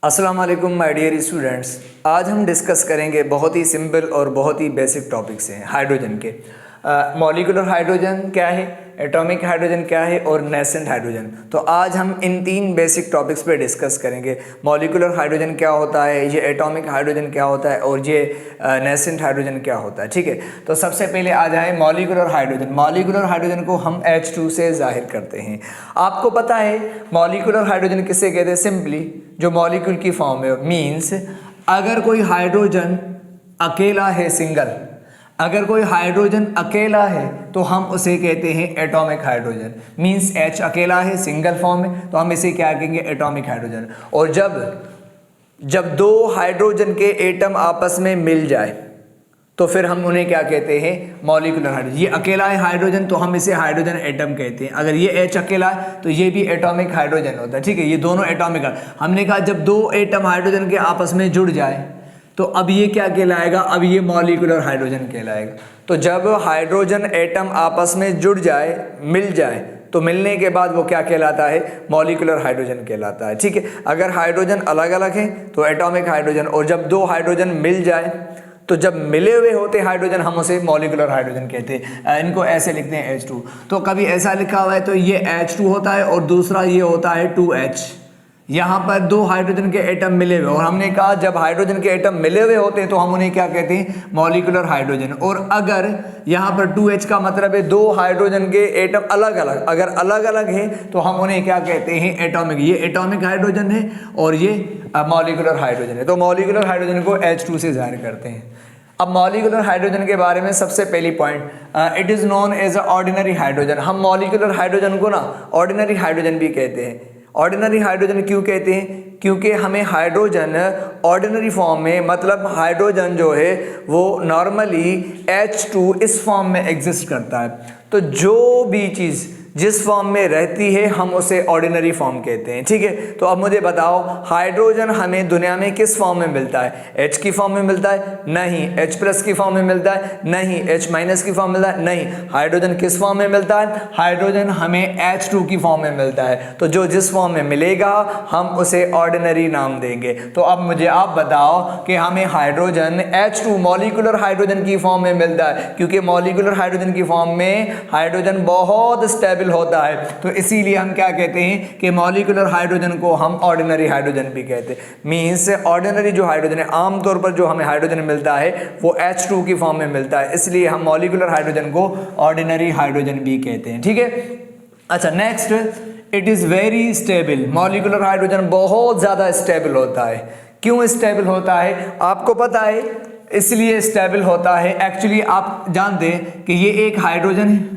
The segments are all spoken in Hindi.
अस्सलाम वालेकुम माय डियर स्टूडेंट्स। आज हम डिस्कस करेंगे बहुत ही सिंपल और बहुत ही बेसिक टॉपिक्स हैं हाइड्रोजन के। मॉलिक्यूलर हाइड्रोजन क्या है, एटॉमिक हाइड्रोजन क्या है और नेसेंट हाइड्रोजन। तो आज हम इन तीन बेसिक टॉपिक्स पे डिस्कस करेंगे। मॉलिक्यूलर हाइड्रोजन क्या होता है, ये एटॉमिक हाइड्रोजन क्या होता है और ये नेसेंट हाइड्रोजन क्या होता है। ठीक है, तो सबसे पहले आ जाए मॉलिक्यूलर हाइड्रोजन। मॉलिक्यूलर हाइड्रोजन को हम H2 से जाहिर करते हैं। आपको पता है मॉलिक्यूलर हाइड्रोजन किसे कहते हैं? सिंपली जो मॉलिक्यूल की फॉर्म है, मीन्स अगर कोई हाइड्रोजन अकेला है, सिंगल, अगर कोई हाइड्रोजन अकेला है तो हम उसे कहते हैं एटॉमिक हाइड्रोजन। मीन्स H अकेला है, सिंगल फॉर्म में, तो हम इसे क्या कहेंगे? Atomic hydrogen. और जब दो हाइड्रोजन के एटम आपस में मिल जाए तो फिर हम उन्हें क्या कहते हैं? Molecular hydrogen. ये अकेला है हाइड्रोजन तो हम इसे हाइड्रोजन एटम कहते हैं। अगर ये H अकेला है तो ये भी एटॉमिक हाइड्रोजन होता है। ठीक है, ये दोनों एटॉमिक। हमने कहा जब दो एटम हाइड्रोजन के आपस में जुड़ जाए तो अब ये क्या कहलाएगा? अब ये मॉलिक्यूलर हाइड्रोजन कहलाएगा। तो जब हाइड्रोजन एटम आपस में जुड़ जाए, मिल जाए, तो मिलने के बाद वो क्या कहलाता है? मॉलिक्यूलर हाइड्रोजन कहलाता है। ठीक है, अगर हाइड्रोजन अलग अलग है तो एटॉमिक हाइड्रोजन, और जब दो हाइड्रोजन मिल जाए तो जब मिले हुए होते हाइड्रोजन हम उसे मॉलिक्यूलर हाइड्रोजन कहते हैं। इनको ऐसे लिखते हैं H2। तो कभी ऐसा लिखा हुआ है तो ये H2 होता है और दूसरा ये होता है 2H। यहाँ पर दो हाइड्रोजन के एटम मिले हुए, और हमने कहा जब हाइड्रोजन के एटम मिले हुए होते हैं तो हम उन्हें क्या कहते हैं? Molecular hydrogen. और अगर यहाँ पर 2H का मतलब है दो हाइड्रोजन के एटम अलग अलग, अगर अलग अलग है तो हम उन्हें क्या कहते हैं? एटॉमिक। ये एटॉमिक हाइड्रोजन है और ये मॉलिक्यूलर हाइड्रोजन है। तो मॉलिक्यूलर हाइड्रोजन को H2 से जाहिर करते हैं। अब मॉलिक्यूलर हाइड्रोजन के बारे में सबसे पहली point, it is known as a ordinary hydrogen. हम मॉलिक्यूलर हाइड्रोजन को ना ऑर्डिनरी हाइड्रोजन भी कहते हैं। ऑर्डिनरी हाइड्रोजन क्यों कहते हैं? क्योंकि हमें हाइड्रोजन ऑर्डिनरी फॉर्म में, मतलब हाइड्रोजन जो है वो नॉर्मली H2 इस फॉर्म में एग्जिस्ट करता है। तो जो भी चीज़ जिस फॉर्म में रहती है हम उसे ऑर्डिनरी फॉर्म कहते हैं। ठीक है, तो अब मुझे बताओ हाइड्रोजन हमें दुनिया में किस फॉर्म में मिलता है? H की फॉर्म में मिलता है? नहीं। H+ की फॉर्म में मिलता है? नहीं। H- की फॉर्म में मिलता है? नहीं। हाइड्रोजन किस फॉर्म में मिलता है? हाइड्रोजन हमें H2 की फॉर्म में मिलता है। तो जो जिस फॉर्म में मिलेगा हम उसे ऑर्डिनरी नाम देंगे। तो अब मुझे आप बताओ कि हमें हाइड्रोजन H2 मॉलिक्यूलर हाइड्रोजन की फॉर्म में मिलता है, क्योंकि मॉलिक्यूलर हाइड्रोजन की फॉर्म में हाइड्रोजन बहुत स्टेबल होता है, तो इसीलिए हम क्या कहते हैं कि मॉलिक्यूलर हाइड्रोजन को हम ऑर्डिनरी हाइड्रोजन भी कहते हैं। मींस ऑर्डिनरी जो हाइड्रोजन है, आमतौर पर जो हमें हाइड्रोजन मिलता है वो H2 की फॉर्म में मिलता है, इसलिए हम मॉलिक्यूलर हाइड्रोजन को ऑर्डिनरी हाइड्रोजन भी कहते हैं। ठीक है, अच्छा next, it is very stable. Molecular hydrogen बहुत ज्यादा स्टेबल होता है। क्यों स्टेबल होता है? आपको पता है इसलिए स्टेबल होता है। एक्चुअली आप जानते हैं कि ये एक हाइड्रोजन है,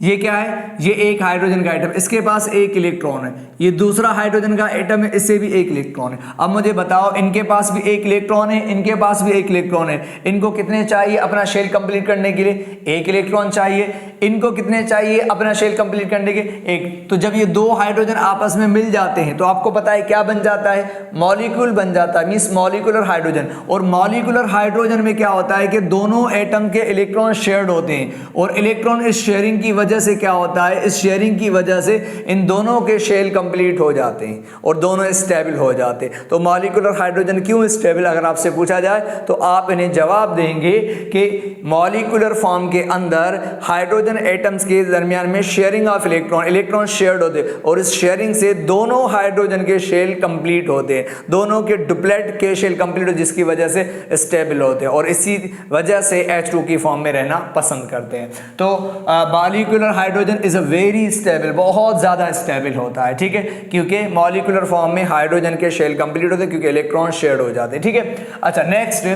ये क्या है? ये एक हाइड्रोजन का एटम, इसके पास एक इलेक्ट्रॉन है। ये दूसरा हाइड्रोजन का एटम है, इससे भी एक इलेक्ट्रॉन है। अब मुझे बताओ इनके पास भी एक इलेक्ट्रॉन है, इनके पास भी एक इलेक्ट्रॉन है। इनको कितने चाहिए अपना शेल कंप्लीट करने के लिए? एक इलेक्ट्रॉन चाहिए। इनको कितने चाहिए अपना शेल कंप्लीट करने के? एक। तो जब ये दो हाइड्रोजन आपस में मिल जाते हैं तो आपको पता है क्या बन जाता है? मॉलिक्यूल बन जाता है, मींस मॉलिक्यूलर हाइड्रोजन। और मॉलिक्यूलर हाइड्रोजन में क्या होता है कि दोनों एटम के इलेक्ट्रॉन शेयर्ड होते हैं, और इलेक्ट्रॉन इस शेयरिंग की वजह से क्या होता है? इस शेयरिंग की वजह से इन दोनों के शेल कंप्लीट हो जाते हैं और दोनों स्टेबल हो जाते हैं। तो मॉलिक्यूलर हाइड्रोजन क्यों स्टेबल, अगर आपसे पूछा जाए तो आप इन्हें जवाब देंगे कि मॉलिक्यूलर फॉर्म के अंदर हाइड्रोजन एटम्स के दरमियान में शेयरिंग ऑफ इलेक्ट्रॉन शेयर्ड होते हैं, और इस शेयरिंग से दोनों हाइड्रोजन के शेल कंप्लीट होते हैं, दोनों के डुप्लेट के शेल कंप्लीट होते, जिसकी वजह से स्टेबल होते हैं और इसी वजह से H2 की फॉर्म में रहना पसंद करते हैं। तो molecular hydrogen is a very stable, बहुत ज्यादा स्टेबल होता है। ठीक है, क्योंकि मॉलिक्यूलर फॉर्म में हाइड्रोजन के शेल कंप्लीट होते हैं, क्योंकि इलेक्ट्रॉन शेयर्ड हो जाते हैं। ठीक है, अच्छा next,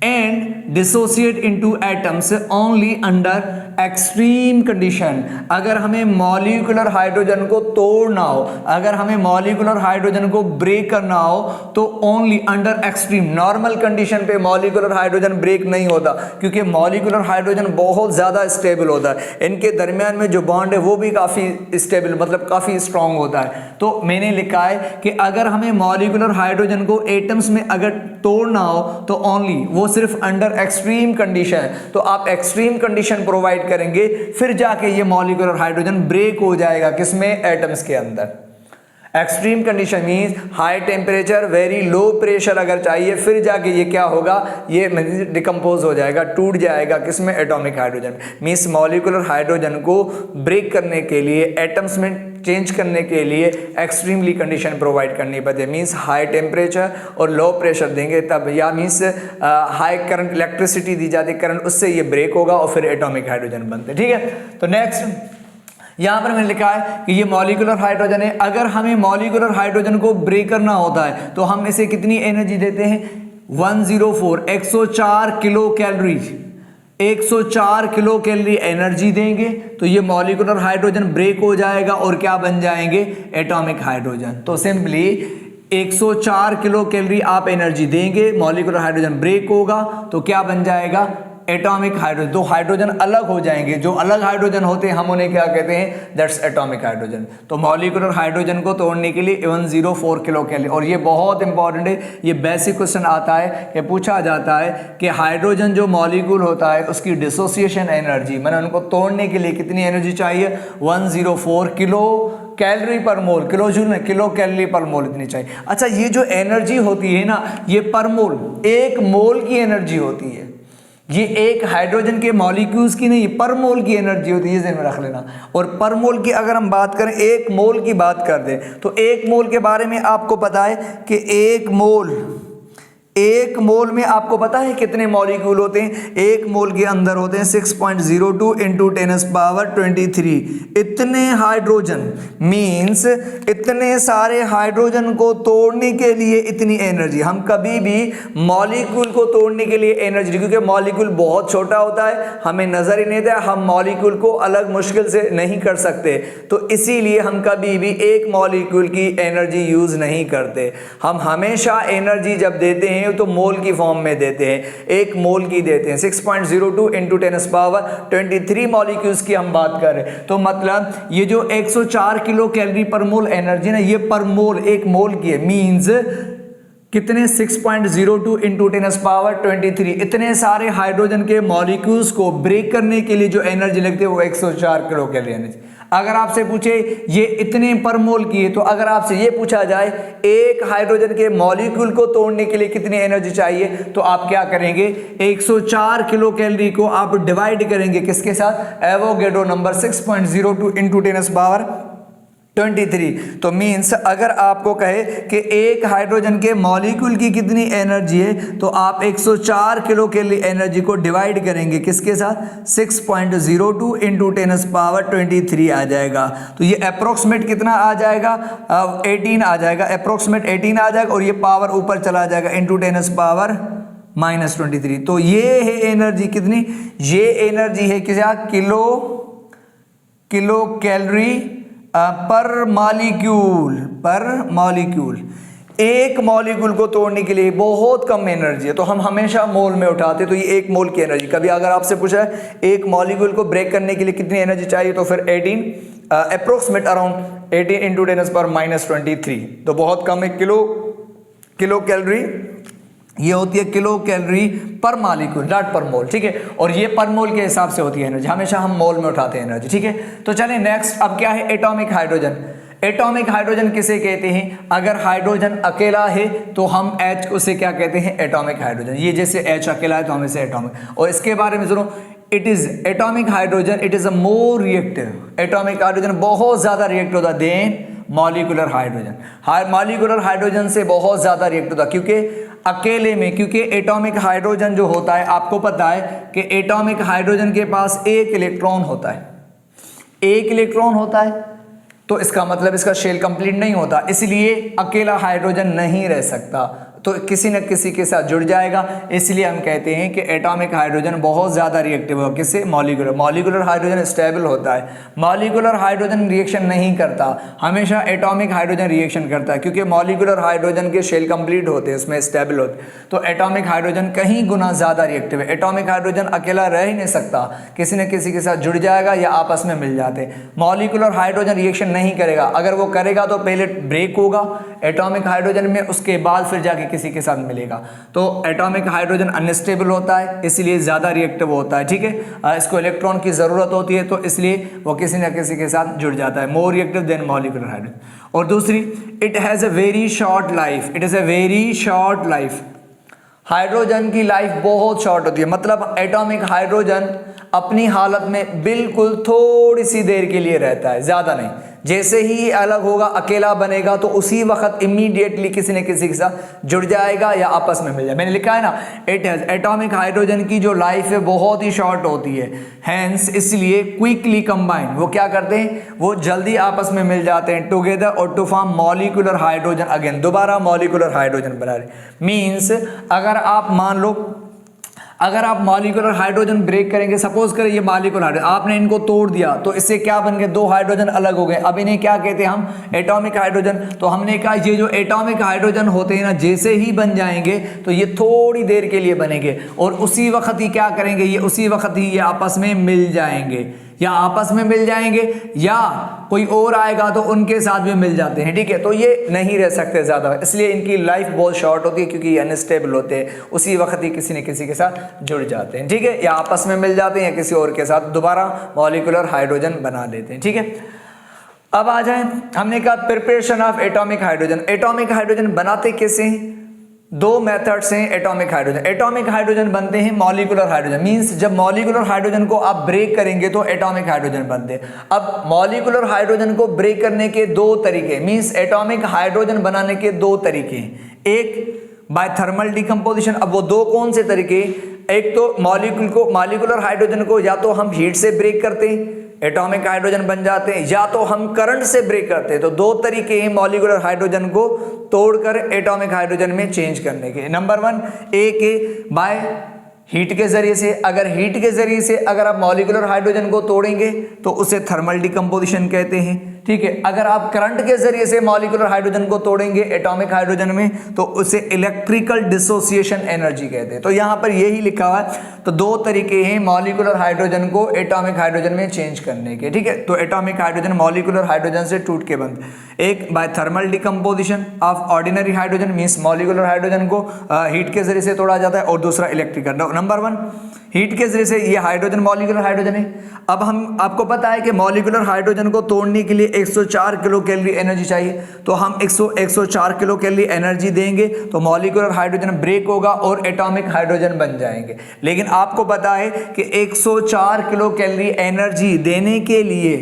and dissociate into atoms only under extreme condition. अगर हमें मॉलिक्यूलर हाइड्रोजन को तोड़ना हो, अगर हमें मॉलिक्यूलर हाइड्रोजन को ब्रेक करना हो तो only under extreme, normal condition पे मॉलिक्यूलर हाइड्रोजन ब्रेक नहीं होता, क्योंकि मॉलिक्यूलर हाइड्रोजन बहुत ज्यादा स्टेबल होता है। इनके दरमियान में जो बॉन्ड है वो भी काफी स्टेबल, मतलब काफी स्ट्रांग होता है। तो मैंने लिखा है कि अगर हमें मॉलिक्यूलर हाइड्रोजन को एटम्स में अगर तोड़ना हो तो ओनली, वो सिर्फ अंडर एक्सट्रीम कंडीशन है। तो आप एक्सट्रीम कंडीशन प्रोवाइड करेंगे, फिर जाके ये मॉलिक्यूलर हाइड्रोजन ब्रेक हो जाएगा, किसमें? एटम्स के अंदर। Extreme condition means high temperature very low pressure अगर चाहिए, फिर जाके ये क्या होगा, ये डिकम्पोज हो जाएगा, टूट जाएगा किसमें, एटॉमिक हाइड्रोजन में। मीन्स मॉलिक्यूलर हाइड्रोजन को ब्रेक करने के लिए, एटम्स में चेंज करने के लिए एक्सट्रीमली कंडीशन प्रोवाइड करनी पड़ती है। मीन्स हाई टेम्परेचर और लो प्रेशर देंगे तब, या मीन्स हाई करंट इलेक्ट्रिसिटी दी जाती है, करंट, उससे ये ब्रेक होगा और फिर एटॉमिक हाइड्रोजन बनते हैं। ठीक है, तो नेक्स्ट यहाँ पर मैंने लिखा है कि ये मॉलिक्यूलर हाइड्रोजन है। अगर हमें मॉलिक्यूलर हाइड्रोजन को ब्रेक करना होता है तो हम इसे कितनी एनर्जी देते हैं, 104 104 kilo calorie, 104 kilo calorie energy देंगे तो ये मॉलिक्यूलर हाइड्रोजन ब्रेक हो जाएगा और क्या बन जाएंगे, एटॉमिक हाइड्रोजन। तो सिंपली 104 किलो कैलोरी आप एनर्जी देंगे, मॉलिक्यूलर हाइड्रोजन ब्रेक होगा तो क्या बन जाएगा, एटॉमिक हाइड्रोजन। दो हाइड्रोजन अलग हो जाएंगे, जो अलग हाइड्रोजन होते हैं हम उन्हें क्या कहते हैं, दैट्स एटॉमिक हाइड्रोजन। तो मॉलिक्यूलर हाइड्रोजन को तोड़ने के लिए 104 किलो कैलोरी। और ये बहुत इंपॉर्टेंट है, ये बेसिक क्वेश्चन आता है कि पूछा जाता है कि हाइड्रोजन जो मॉलिक्यूल होता है उसकी डिसोसिएशन एनर्जी, मैंने उनको तोड़ने के लिए कितनी एनर्जी चाहिए, 104 किलो कैलोरी पर मोल, किलो जूल में, किलो कैलोरी पर मोल इतनी चाहिए। अच्छा, ये जो एनर्जी होती है ना, ये पर मोल, एक मोल की एनर्जी होती है, ये एक हाइड्रोजन के मॉलिक्यूल्स की नहीं, पर मोल की एनर्जी होती है, ये ज़हन में रख लेना। और पर मोल की अगर हम बात करें, एक मोल की बात कर दें तो एक मोल के बारे में आपको पता है कि एक मोल में आपको पता है कितने मॉलिक्यूल होते हैं, एक मोल के अंदर होते हैं 6.02 इंटू 10⁻23 इतने हाइड्रोजन। मीन्स इतने सारे हाइड्रोजन को तोड़ने के लिए इतनी एनर्जी। हम कभी भी मॉलिक्यूल को तोड़ने के लिए एनर्जी, क्योंकि मॉलिक्यूल बहुत छोटा होता है, हमें नजर ही नहीं आता, हम मॉलिक्यूल को अलग मुश्किल से नहीं कर सकते, तो इसीलिए हम कभी भी एक मॉलिक्यूल की एनर्जी यूज नहीं करते। हम हमेशा एनर्जी जब देते हैं तो मोल की फॉर्म में देते हैं, एक मोल की देते हैं। 6.02 इंटू 10⁻23 मॉलिक्यूल्स की हम बात कर रहे हैं, तो मतलब ये जो 104 किलो कैलोरी पर मोल एनर्जी ना, ये पर मोल, एक मोल की है। मीन्स कितने, 6.02 इंटू 10⁻23 इतने सारे हाइड्रोजन के मॉलिक्यूल्स को ब्रेक करने के लिए जो एनर्जी लगती है वो 104 किलो कैलोरी एनर्जी। अगर आपसे पूछे ये इतने पर मोल की है, तो अगर आपसे ये पूछा जाए एक हाइड्रोजन के मॉलिक्यूल को तोड़ने के लिए कितनी एनर्जी चाहिए, तो आप क्या करेंगे, 104 किलो कैलोरी को आप डिवाइड करेंगे किसके साथ, एवोगैड्रो नंबर 6.02 इंटू 10⁻23। तो मीन्स अगर आपको कहे कि एक हाइड्रोजन के मॉलिक्यूल की कितनी एनर्जी है, तो आप 104 किलो कैलोरी एनर्जी को डिवाइड करेंगे किसके साथ, 6.02 इंटू 10⁻23 आ जाएगा। तो ये अप्रोक्सीमेट कितना आ जाएगा, 18 आ जाएगा, अप्रोक्सीमेट 18 आ जाएगा, और ये पावर ऊपर चला जाएगा इंटू 10⁻23। तो ये है एनर्जी कितनी, ये एनर्जी है क्या, किलो कैलोरी पर मॉलिक्यूल। एक मॉलिक्यूल को तोड़ने के लिए बहुत कम एनर्जी है, तो हम हमेशा मोल में उठाते, तो ये एक मोल की एनर्जी। कभी अगर आपसे पूछा है एक मॉलिक्यूल को ब्रेक करने के लिए कितनी एनर्जी चाहिए, तो फिर 18 अप्रोक्सीमेट अराउंड 18 इंटू 10⁻23, तो बहुत कम है। किलो कैलोरी ये होती है, किलो कैलोरी पर मॉलिक्यूल, नॉट पर मोल, ठीक है। और ये पर मोल के हिसाब से होती है एनर्जी, हमेशा हम मोल में उठाते हैं एनर्जी, ठीक है। तो चलें नेक्स्ट, अब क्या है, एटॉमिक हाइड्रोजन। एटॉमिक हाइड्रोजन किसे कहते हैं, अगर हाइड्रोजन अकेला है तो हम H उसे क्या कहते हैं, एटॉमिक हाइड्रोजन। ये जैसे H अकेला है तो हम इसे एटॉमिक, और इसके बारे में सुनो, it is atomic hydrogen, it is a more reactive. Atomic hydrogen बहुत ज्यादा रिएक्ट होता है then molecular hydrogen. Molecular hydrogen से बहुत ज्यादा रिएक्ट होता है, क्योंकि अकेले में, क्योंकि एटॉमिक हाइड्रोजन जो होता है, आपको पता है कि एटॉमिक हाइड्रोजन के पास एक इलेक्ट्रॉन होता है, एक इलेक्ट्रॉन होता है, तो इसका मतलब इसका शेल कंप्लीट नहीं होता, इसलिए अकेला हाइड्रोजन नहीं रह सकता, तो किसी न किसी के साथ जुड़ जाएगा। इसलिए हम कहते हैं कि एटॉमिक हाइड्रोजन बहुत ज़्यादा रिएक्टिव है, किससे, मॉलिक्यूलर हाइड्रोजन स्टेबल होता है। मॉलिक्यूलर हाइड्रोजन रिएक्शन नहीं करता, हमेशा एटॉमिक हाइड्रोजन रिएक्शन करता है, क्योंकि मॉलिक्यूलर हाइड्रोजन के शेल कंप्लीट होते हैं, उसमें स्टेबल होते हैं। तो एटॉमिक हाइड्रोजन कहीं गुना ज़्यादा रिएक्टिव है। एटॉमिक हाइड्रोजन अकेला रह ही नहीं सकता, किसी न किसी के साथ जुड़ जाएगा या आपस में मिल जाते। मॉलिक्यूलर हाइड्रोजन रिएक्शन नहीं करेगा, अगर वो करेगा तो पहले ब्रेक होगा एटॉमिक हाइड्रोजन में, उसके बाद फिर जाके किसी के साथ मिलेगा। तो एटॉमिक हाइड्रोजन अनस्टेबल होता है, इसलिए ज़्यादा रिएक्टिव होता है, ठीक है। इसको इलेक्ट्रॉन की ज़रूरत होती है, तो इसलिए वो किसी न किसी के साथ जुड़ जाता है, more reactive than molecular hydrogen. और दूसरी, it has a very short life, it is a very short life. Hydrogen की लाइफ बहुत शॉर्ट होती है, मतलब एटॉमिक हाइड्रोजन अपनी हालत में बिल्कुल थोड़ी सी देर के लिए रहता है, ज़्यादा नहीं। जैसे ही अलग होगा, अकेला बनेगा, तो उसी वक्त इमीडिएटली किसी न किसी के साथ जुड़ जाएगा या आपस में मिल जाए। मैंने लिखा है ना, इट हैज़, एटॉमिक हाइड्रोजन की जो लाइफ है बहुत ही शॉर्ट होती है, हैंस इसलिए क्विकली कंबाइन, वो क्या करते हैं, वो जल्दी आपस में मिल जाते हैं टुगेदर और to form molecular hydrogen again, दोबारा मॉलिक्यूलर हाइड्रोजन बना रहे। मीन्स अगर आप मान लो, अगर आप मॉलिक्यूलर हाइड्रोजन ब्रेक करेंगे, सपोज करें ये मॉलिक्यूलर हाइड्रोजन आपने इनको तोड़ दिया, तो इससे क्या बन गए, दो हाइड्रोजन अलग हो गए। अब इन्हें क्या कहते हैं हम, एटॉमिक हाइड्रोजन। तो हमने कहा ये जो एटॉमिक हाइड्रोजन होते हैं ना, जैसे ही बन जाएंगे तो ये थोड़ी देर के लिए बनेंगे और उसी वक्त ही क्या करेंगे, ये उसी वक्त ही ये आपस में मिल जाएंगे, या आपस में मिल जाएंगे या कोई और आएगा तो उनके साथ भी मिल जाते हैं, ठीक है। तो ये नहीं रह सकते ज़्यादा, इसलिए इनकी लाइफ बहुत शॉर्ट होती है, क्योंकि ये अनस्टेबल होते हैं, उसी वक्त ही किसी न किसी के साथ जुड़ जाते हैं, ठीक है, या आपस में मिल जाते हैं या किसी और के साथ दोबारा मॉलिक्यूलर हाइड्रोजन बना लेते हैं, ठीक है। अब आ जाए, हमने कहा preparation of atomic hydrogen. Atomic hydrogen बनाते कैसे हैं, दो मेथड्स हैं एटॉमिक हाइड्रोजन। एटॉमिक हाइड्रोजन बनते हैं मॉलिक्यूलर हाइड्रोजन, मींस जब मॉलिक्यूलर हाइड्रोजन को आप ब्रेक करेंगे तो एटॉमिक हाइड्रोजन बनते हैं। अब मॉलिक्यूलर हाइड्रोजन को ब्रेक करने के दो तरीके, मींस एटॉमिक हाइड्रोजन बनाने के दो तरीके हैं। एक बाय थर्मल डिकम्पोजिशन। अब वो दो कौन से तरीके, एक तो मॉलिक्यूलर हाइड्रोजन को या तो हम हीट से ब्रेक करते हैं, एटॉमिक हाइड्रोजन बन जाते हैं, या तो हम करंट से ब्रेक करते हैं। तो दो तरीके हैं मॉलिक्यूलर हाइड्रोजन को तोड़कर एटॉमिक हाइड्रोजन में चेंज करने के। नंबर वन, एक है बाय हीट के जरिए से। अगर हीट के जरिए से अगर आप मॉलिक्यूलर हाइड्रोजन को तोड़ेंगे तो उसे थर्मल डिकम्पोजिशन कहते हैं, ठीक है। अगर आप करंट के जरिए से मॉलिक्यूलर हाइड्रोजन को तोड़ेंगे एटॉमिक हाइड्रोजन में तो उसे इलेक्ट्रिकल डिसोसिएशन एनर्जी कहते हैं। तो यहाँ पर यही लिखा हुआ है। तो दो तरीके हैं मॉलिक्यूलर हाइड्रोजन को एटॉमिक हाइड्रोजन में चेंज करने के, ठीक है। तो एटॉमिक हाइड्रोजन मॉलिक्यूलर हाइड्रोजन से टूट के बनते, एक by thermal decomposition of ordinary hydrogen, means molecular hydrogen को हीट के जरिए से तोड़ा जाता है, और दूसरा इलेक्ट्रिकल। नंबर वन, हीट के जरिए से ये हाइड्रोजन मॉलिक्यूलर हाइड्रोजन है। अब हम आपको पता है कि मॉलिक्यूलर हाइड्रोजन को तोड़ने के लिए 104 किलो कैलोरी एनर्जी चाहिए, तो हम 104 किलो कैलोरी एनर्जी देंगे तो मॉलिक्यूलर हाइड्रोजन ब्रेक होगा और एटॉमिक हाइड्रोजन बन जाएंगे। लेकिन आपको पता है कि 104 किलो कैलोरी एनर्जी देने के लिए,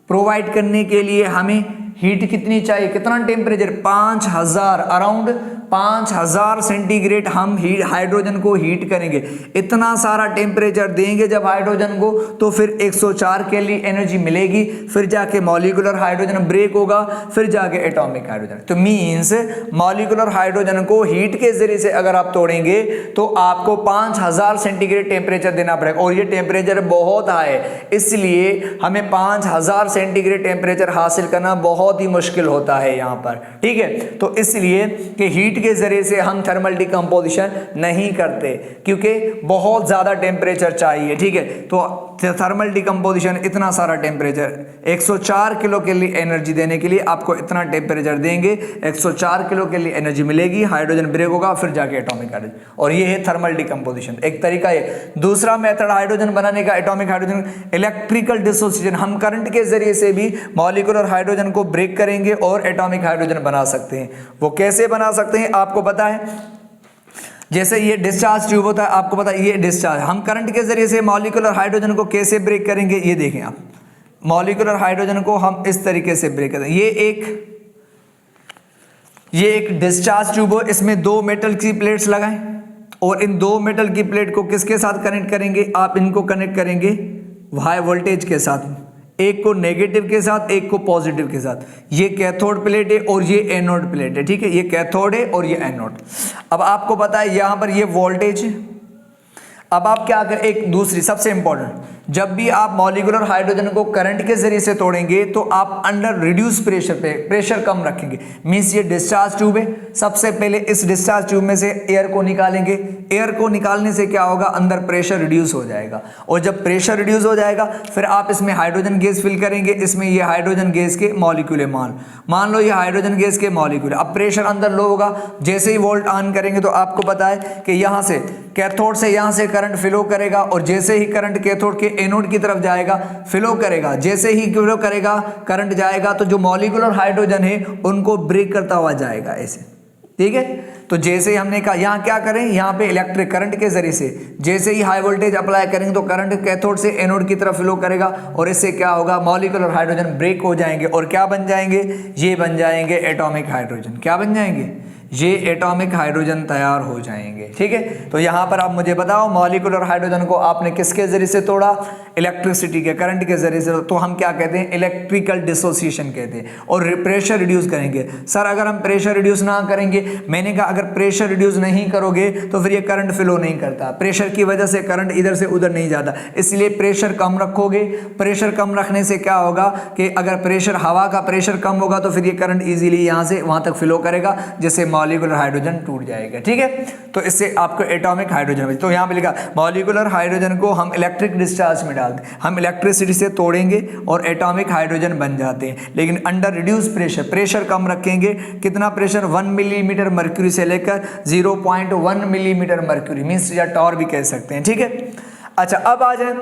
प्रोवाइड करने के लिए हमें हीट कितनी चाहिए, कितना टेम्परेचर, 5000, अराउंड 5000 सेंटीग्रेड हम हाइड्रोजन को हीट करेंगे। इतना सारा टेम्परेचर देंगे जब हाइड्रोजन को, तो फिर 104 कैलोरी एनर्जी मिलेगी, फिर जाके मॉलिक्यूलर हाइड्रोजन ब्रेक होगा, फिर जाके एटॉमिक हाइड्रोजन। तो मीन्स मॉलिक्यूलर हाइड्रोजन को हीट के जरिए से अगर आप तोड़ेंगे तो आपको 5000 सेंटीग्रेड टेम्परेचर देना पड़ेगा, और ये टेम्परेचर बहुत हाई है, इसलिए हमें 5000 सेंटीग्रेड टेम्परेचर हासिल करना बहुत ही मुश्किल होता है यहाँ पर, ठीक है। तो इसलिए कि हीट के जरिए से हम थर्मल डिकम्पोजिशन नहीं करते, क्योंकि बहुत ज्यादा टेम्परेचर चाहिए, ठीक है। तो थर्मल डिकम्पोजिशन, इतना सारा टेम्परेचर, 104 किलो कैलोरी एनर्जी देने के लिए आपको इतना टेम्परेचर देंगे, 104 किलो कैलोरी एनर्जी मिलेगी, हाइड्रोजन ब्रेक होगा, फिर जाके एटॉमिक हाइड्रोजन, और ये है थर्मल डिकम्पोजिशन, एक तरीका है। दूसरा मेथड हाइड्रोजन बनाने का, एटॉमिक हाइड्रोजन, इलेक्ट्रिकल डिसोसिएशन। हम करंट के जरिए से भी मॉलिक्यूलर हाइड्रोजन को ब्रेक करेंगे और एटॉमिक हाइड्रोजन बना सकते हैं। वो कैसे बना सकते हैं आपको पता है, जैसे ये डिस्चार्ज ट्यूब होता है, आपको पता है ये डिस्चार्ज, हम करंट के जरिए से मॉलिक्यूलर हाइड्रोजन को कैसे ब्रेक करेंगे, ये देखें आप, मॉलिक्यूलर हाइड्रोजन को हम इस तरीके से ब्रेक करें। ये एक डिस्चार्ज ट्यूब हो, इसमें दो मेटल की प्लेट्स लगाएं, और इन दो मेटल की प्लेट को किसके साथ कनेक्ट करेंगे, आप इनको कनेक्ट करेंगे हाई वोल्टेज के साथ, एक को नेगेटिव के साथ, एक को पॉजिटिव के साथ। ये कैथोड प्लेट है और ये एनोड प्लेट है, ठीक है, ये कैथोड है और ये एनोड। अब आपको पता है यहां पर ये वोल्टेज। अब आप क्या करें, एक दूसरी सबसे इंपॉर्टेंट, जब भी आप मॉलिक्यूलर हाइड्रोजन को करंट के जरिए से तोड़ेंगे तो आप अंडर रिड्यूस प्रेशर पे प्रेशर कम रखेंगे। मींस ये डिस्चार्ज ट्यूब है, सबसे पहले इस डिस्चार्ज ट्यूब में से एयर को निकालेंगे। एयर को निकालने से क्या होगा, अंदर प्रेशर रिड्यूस हो जाएगा, और जब प्रेशर रिड्यूस हो जाएगा फिर आप इसमें हाइड्रोजन गैस फिल करेंगे। इसमें ये हाइड्रोजन गैस के मॉलिक्यूल है, मान लो ये हाइड्रोजन गैस के मॉलिक्यूल। अब प्रेशर अंदर लो होगा, जैसे ही वोल्ट ऑन करेंगे तो आपको पता है कि यहाँ से कैथोड से यहाँ से करंट फ्लो करेगा, और जैसे ही करंट कैथोड के एनोड की तरफ जाएगा फ्लो करेगा, जैसे ही फ्लो करेगा करंट जाएगा तो जो मॉलिक्यूलर हाइड्रोजन है उनको ब्रेक करता हुआ जाएगा ऐसे, ठीक है। तो जैसे ही हमने कहा यहाँ क्या करें, यहाँ पे इलेक्ट्रिक करंट के जरिए से जैसे ही हाई वोल्टेज अप्लाई करेंगे तो करंट कैथोड से एनोड की तरफ फ्लो करेगा, और इससे क्या होगा, मॉलिक्यूलर हाइड्रोजन ब्रेक हो जाएंगे और क्या बन जाएंगे, ये बन जाएंगे एटॉमिक हाइड्रोजन। क्या बन जाएंगे, ये एटॉमिक हाइड्रोजन तैयार हो जाएंगे, ठीक है। तो यहाँ पर आप मुझे बताओ मॉलिक्यूलर हाइड्रोजन को आपने किसके जरिए से तोड़ा, इलेक्ट्रिसिटी के करंट के जरिए से। तो हम क्या कहते हैं, इलेक्ट्रिकल डिसोसिएशन कहते हैं। और प्रेशर रिड्यूस करेंगे। सर अगर हम प्रेशर रिड्यूस ना करेंगे, मैंने कहा अगर प्रेशर रिड्यूस नहीं करोगे तो फिर ये करंट फ्लो नहीं करता, प्रेशर की वजह से करंट इधर से उधर नहीं जाता, इसलिए प्रेशर कम रखोगे। प्रेशर कम रखने से क्या होगा कि अगर प्रेशर, हवा का प्रेशर कम होगा तो फिर ये करंट इजीली यहाँ से वहाँ तक फ्लो करेगा, जिससे मॉलिक्यूलर हाइड्रोजन टूट जाएगा, ठीक है। तो इससे आपको एटॉमिक हाइड्रोजन, तो यहाँ पे लिखा मॉलिक्यूलर हाइड्रोजन को हम इलेक्ट्रिक डिस्चार्ज में डालते हैं, हम इलेक्ट्रिसिटी से तोड़ेंगे और एटॉमिक हाइड्रोजन बन जाते हैं, लेकिन अंडर रिड्यूस प्रेशर, प्रेशर कम रखेंगे। कितना प्रेशर, 1 मिलीमीटर मर्क्यूरी से लेकर 0.1 मिलीमीटर मर्क्यूरी, मीन्स या टॉर भी कह सकते हैं, ठीक है। अच्छा अब आ जाए,